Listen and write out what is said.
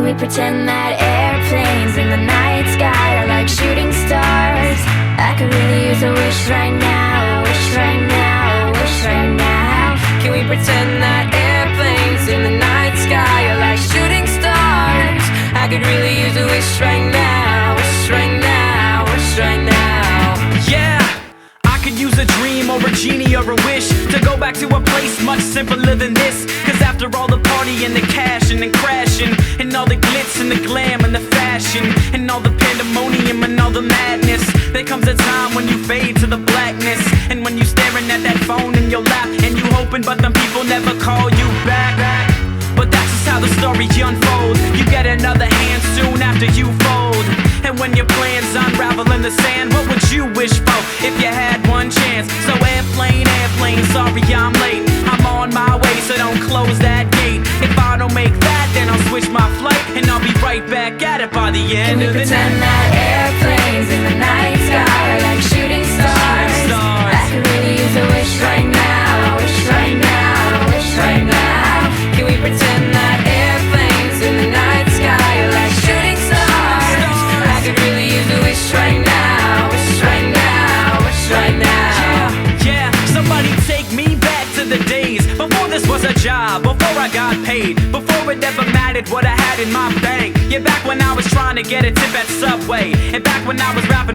Can we pretend that airplanes in the night sky are like shooting stars? I could really use a wish right now, wish right now, wish right now. Can we pretend that airplanes in the night sky are like shooting stars? I could really use a wish right now, wish right now, wish right now. Yeah, I could use a dream or a genie or a wish to go back to a place much simpler than this. Cause after all the party and the cash and crashing, and all the glitz and the glam and the fashion, and all the pandemonium and all the madness, there comes a time when you fade to the blackness. And when you staring at that phone in your lap, and you hoping but them people never call you back. But that's just how the story unfolds. You get another hand soon after you fold. And when your plans unravel in the sand, what would you wish for if you had one chance? So airplane, airplane, sorry I'm late. I'm on my way, so don't close that gate. If I don't make that, then I'll switch my flight, and I'll be right back at it by the end of the night. Pretend that airplanes in the night sky are like shooting stars. I could really use a wish right now, wish right now, wish right now. Can we pretend that airplanes in the night sky are like shooting stars? I could really use a wish right now, wish right now, wish right now. Yeah, somebody take me back to the days before this was a job, before I got paid, before it ever mattered what I had in my bank. Yeah, back when I was trying to get a tip at Subway, and back when I was rapping